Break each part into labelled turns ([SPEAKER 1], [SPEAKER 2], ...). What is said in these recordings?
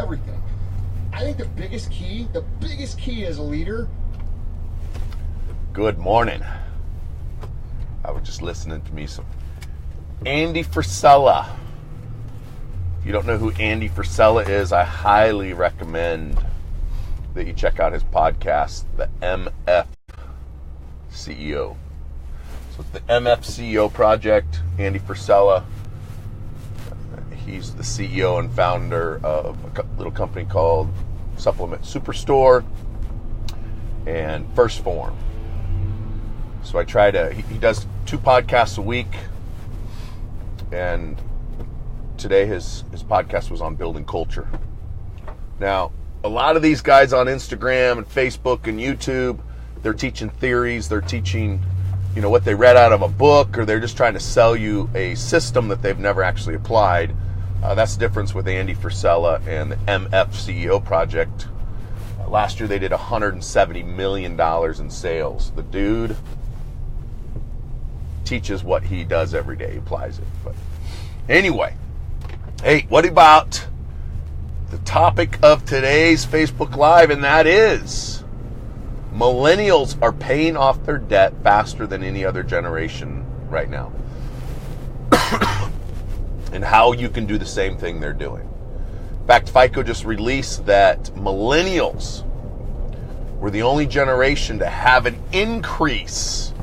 [SPEAKER 1] everything. I think the biggest key as a leader.
[SPEAKER 2] Good morning. I was just listening to me some Andy Frisella. If you don't know who Andy Frisella is, I highly recommend that you check out his podcast, the MF CEO. So it's the MF CEO Project. Andy Frisella. He's the CEO and founder of a little company called Supplement Superstore and First Form. So he does 2 podcasts a week, and today his podcast was on building culture. Now, a lot of these guys on Instagram and Facebook and YouTube, they're teaching theories, they're teaching, what they read out of a book, or they're just trying to sell you a system that they've never actually applied. That's the difference with Andy Frisella and the MF CEO Project. Last year they did $170 million in sales. The dude teaches what he does every day. He applies it. But anyway, hey, what about the topic of today's Facebook Live? And that is millennials are paying off their debt faster than any other generation right now. And how you can do the same thing they're doing. In fact, FICO just released that millennials were the only generation to have an increase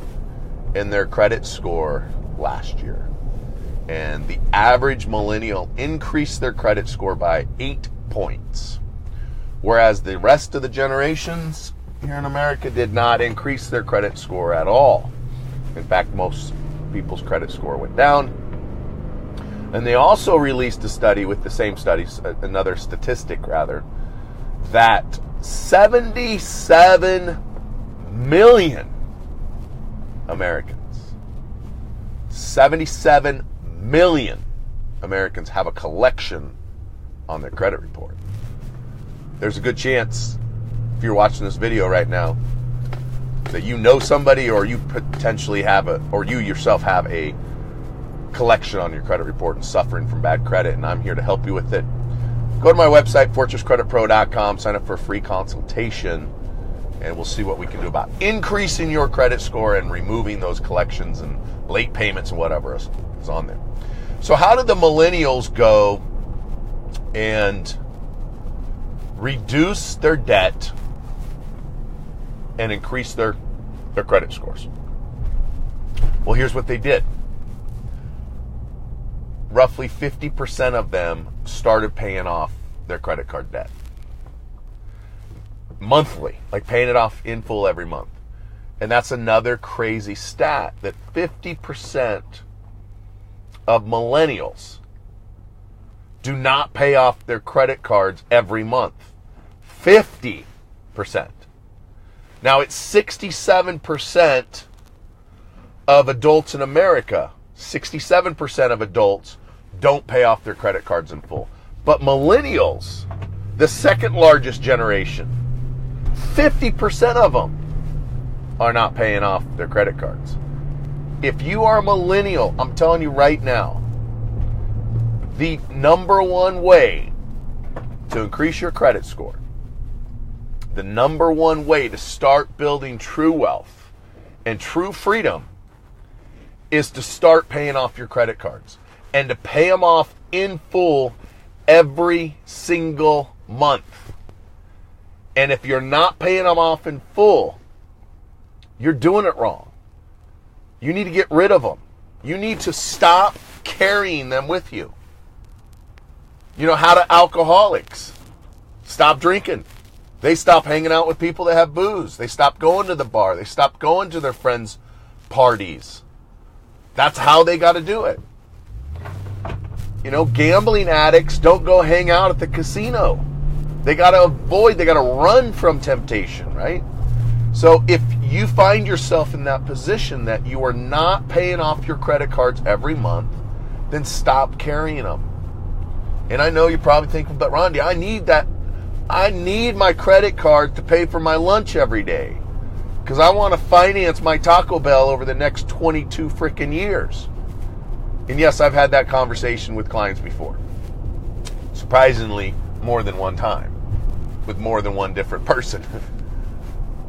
[SPEAKER 2] in their credit score last year. And the average millennial increased their credit score by 8 points. Whereas the rest of the generations here in America did not increase their credit score at all. In fact, most people's credit score went down. And they also released a study with the same studies, another statistic rather, that 77 million Americans, 77 million Americans have a collection on their credit report. There's a good chance, if you're watching this video right now, that you know somebody or you potentially have or you yourself have a collection on your credit report and suffering from bad credit, and I'm here to help you with it. Go to my website, fortresscreditpro.com, sign up for a free consultation, and we'll see what we can do about increasing your credit score and removing those collections and late payments and whatever is on there. So how did the millennials go and reduce their debt and increase their credit scores? Well, here's what they did. Roughly 50% of them started paying off their credit card debt monthly, like paying it off in full every month. And that's another crazy stat, that 50% of millennials do not pay off their credit cards every month. 50%. Now, it's 67% of adults in America. 67% of adults don't pay off their credit cards in full. But millennials, the second largest generation, 50% of them are not paying off their credit cards. If you are a millennial, I'm telling you right now, the number one way to increase your credit score, the number one way to start building true wealth and true freedom is to start paying off your credit cards and to pay them off in full every single month. And if you're not paying them off in full, you're doing it wrong. You need to get rid of them. You need to stop carrying them with you. How do alcoholics stop drinking? They stop hanging out with people that have booze. They stop going to the bar. They stop going to their friends' parties. That's how they got to do it. Gambling addicts don't go hang out at the casino. They got to run from temptation, right? So if you find yourself in that position that you are not paying off your credit cards every month, then stop carrying them. And I know you're probably thinking, but Rondi, I need my credit card to pay for my lunch every day because I want to finance my Taco Bell over the next 22 freaking years. And yes, I've had that conversation with clients before. Surprisingly, more than one time with more than one different person.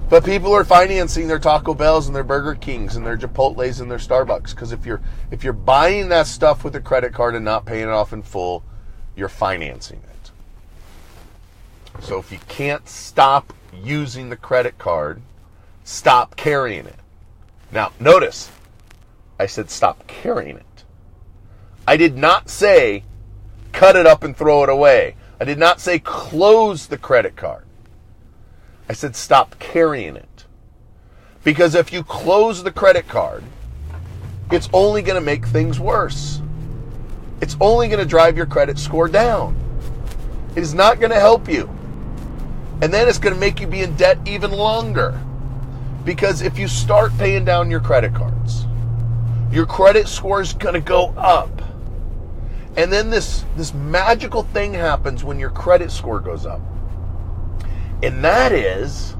[SPEAKER 2] But people are financing their Taco Bells and their Burger Kings and their Chipotles and their Starbucks, because if you're buying that stuff with a credit card and not paying it off in full, you're financing it. So if you can't stop using the credit card, stop carrying it. Now, notice, I said stop carrying it. I did not say cut it up and throw it away. I did not say close the credit card. I said stop carrying it. Because if you close the credit card, it's only going to make things worse. It's only going to drive your credit score down. It is not going to help you. And then it's going to make you be in debt even longer. Because if you start paying down your credit cards, your credit score is going to go up. And then this magical thing happens when your credit score goes up. And that is,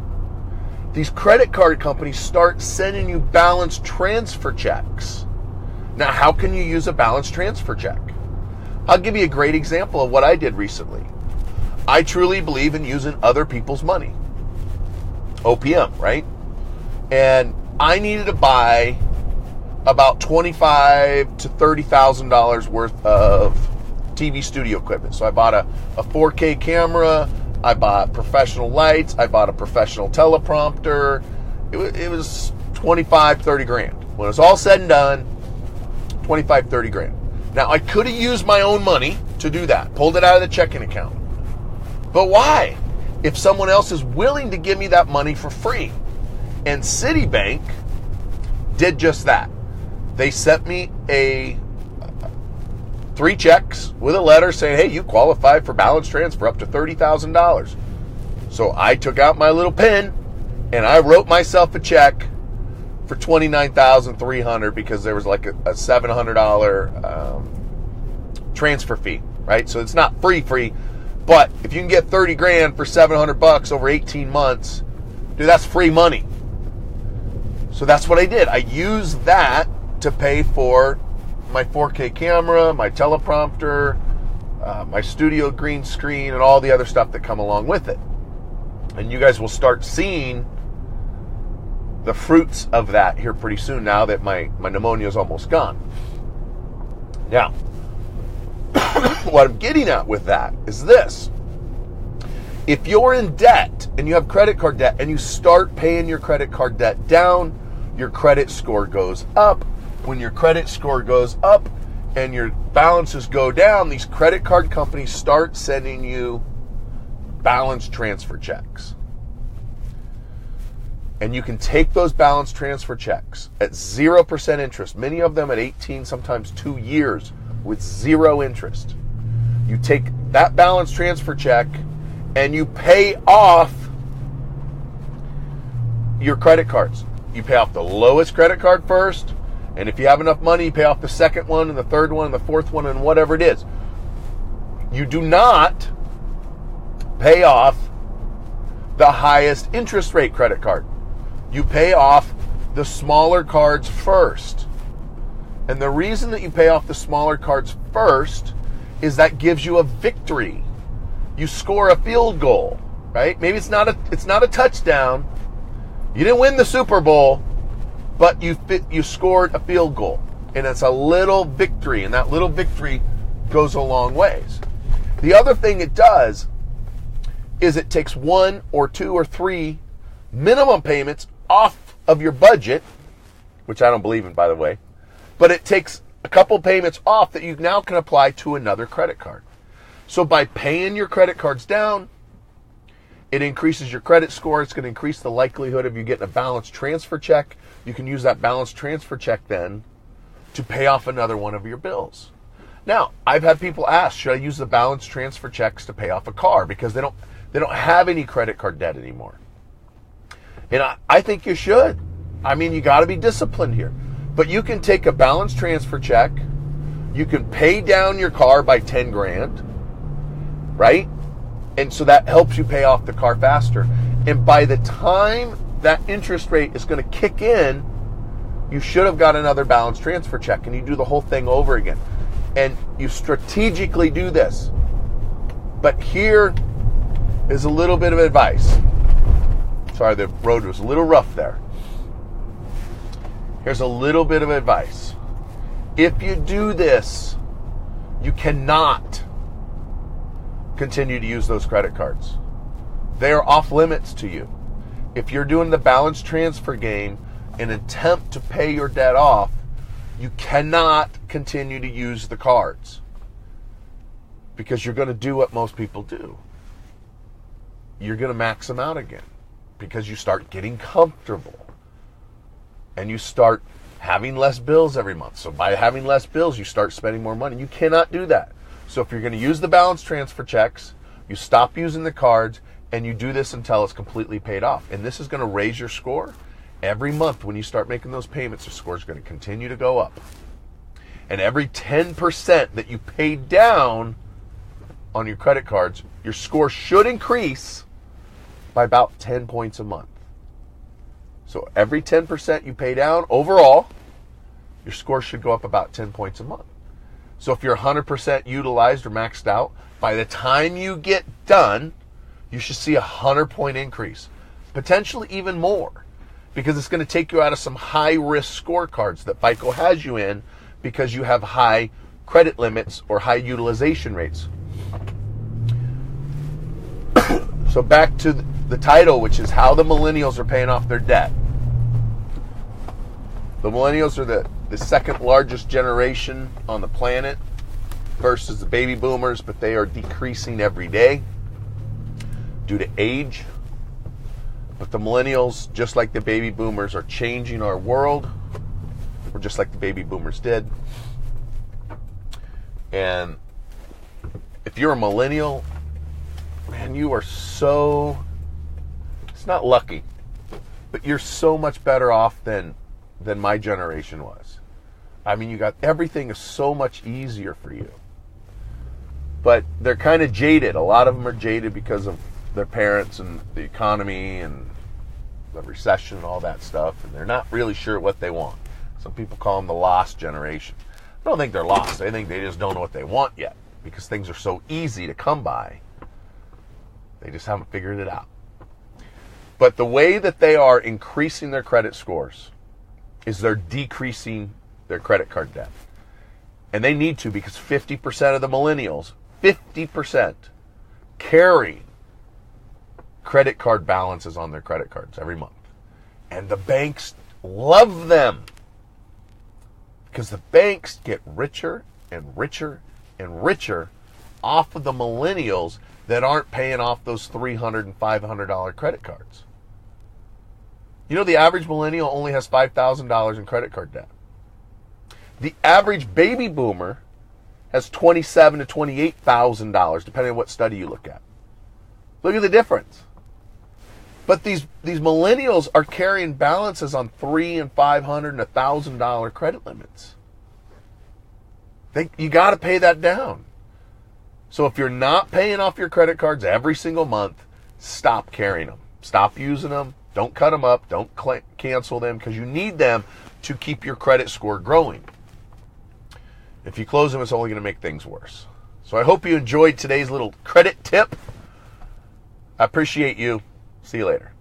[SPEAKER 2] these credit card companies start sending you balance transfer checks. Now, how can you use a balance transfer check? I'll give you a great example of what I did recently. I truly believe in using other people's money. OPM, right? And I needed to buy about $25,000 to $30,000 worth of TV studio equipment. So I bought a 4K camera, I bought professional lights, I bought a professional teleprompter. It was 25, 30 grand. When it's all said and done, 25, 30 grand. Now, I could have used my own money to do that, pulled it out of the checking account. But why? If someone else is willing to give me that money for free. And Citibank did just that. They sent me 3 checks with a letter saying, hey, you qualify for balance transfer up to $30,000. So I took out my little pen and I wrote myself a check for $29,300 because there was like a $700 transfer fee, right? So it's not free, but if you can get 30 grand for $700 over 18 months, dude, that's free money. So that's what I did. I used that to pay for my 4K camera, my teleprompter, my studio green screen, and all the other stuff that come along with it. And you guys will start seeing the fruits of that here pretty soon, now that my pneumonia is almost gone. Now, what I'm getting at with that is this. If you're in debt and you have credit card debt and you start paying your credit card debt down, your credit score goes up. When your credit score goes up and your balances go down, these credit card companies start sending you balance transfer checks. And you can take those balance transfer checks at 0% interest, many of them at 18, sometimes 2 years with 0 interest. You take that balance transfer check and you pay off your credit cards. You pay off the lowest credit card first, and if you have enough money, you pay off the second one and the third one and the fourth one and whatever it is. You do not pay off the highest interest rate credit card. You pay off the smaller cards first. And the reason that you pay off the smaller cards first is that gives you a victory. You score a field goal, right? Maybe it's not a touchdown. You didn't win the Super Bowl, but you scored a field goal. And it's a little victory, and that little victory goes a long ways. The other thing it does is it takes 1 or 2 or 3 minimum payments off of your budget, which I don't believe in, by the way, but it takes a couple payments off that you now can apply to another credit card. So by paying your credit cards down, it increases your credit score. It's going to increase the likelihood of you getting a balance transfer check. You can use that balance transfer check then to pay off another one of your bills. Now, I've had people ask, should I use the balance transfer checks to pay off a car because they don't have any credit card debt anymore? And I think you should. I mean, you got to be disciplined here. But you can take a balance transfer check. You can pay down your car by 10 grand, right? And so that helps you pay off the car faster. And by the time that interest rate is going to kick in, you should have got another balance transfer check, and you do the whole thing over again. And you strategically do this. But here is a little bit of advice. Sorry, the road was a little rough there. Here's a little bit of advice. If you do this, you cannot continue to use those credit cards. They are off limits to you. If you're doing the balance transfer game in an attempt to pay your debt off, you cannot continue to use the cards because you're going to do what most people do. You're going to max them out again because you start getting comfortable and you start having less bills every month. So by having less bills, you start spending more money. You cannot do that. So if you're going to use the balance transfer checks, you stop using the cards and you do this until it's completely paid off. And this is going to raise your score. Every month when you start making those payments, your score is going to continue to go up. And every 10% that you pay down on your credit cards, your score should increase by about 10 points a month. So every 10% you pay down overall, your score should go up about 10 points a month. So if you're 100% utilized or maxed out, by the time you get done, you should see a 100-point increase, potentially even more, because it's going to take you out of some high-risk scorecards that FICO has you in because you have high credit limits or high utilization rates. So back to the title, which is how the millennials are paying off their debt. The millennials are the second largest generation on the planet versus the baby boomers, but they are decreasing every day due to age. But the millennials, just like the baby boomers, are changing our world, or just like the baby boomers did. And if you're a millennial, man, you are so, it's not lucky, but you're so much better off than my generation was. I mean, you got, everything is so much easier for you. But they're kind of jaded. A lot of them are jaded because of their parents and the economy and the recession and all that stuff, and they're not really sure what they want. Some people call them the lost generation. I don't think they're lost. I think they just don't know what they want yet because things are so easy to come by. They just haven't figured it out. But the way that they are increasing their credit scores is they're decreasing their credit card debt. And they need to, because 50% of the millennials, 50% carry credit card balances on their credit cards every month. And the banks love them because the banks get richer and richer and richer off of the millennials that aren't paying off those $300 and $500 credit cards. You know, the average millennial only has $5,000 in credit card debt. The average baby boomer has $27,000 to $28,000, depending on what study you look at. Look at the difference. But these millennials are carrying balances on $300 and $500 and $1,000 credit limits. You got to pay that down. So if you're not paying off your credit cards every single month, stop carrying them. Stop using them. Don't cut them up. Don't cancel them, because you need them to keep your credit score growing. If you close them, it's only going to make things worse. So I hope you enjoyed today's little credit tip. I appreciate you. See you later.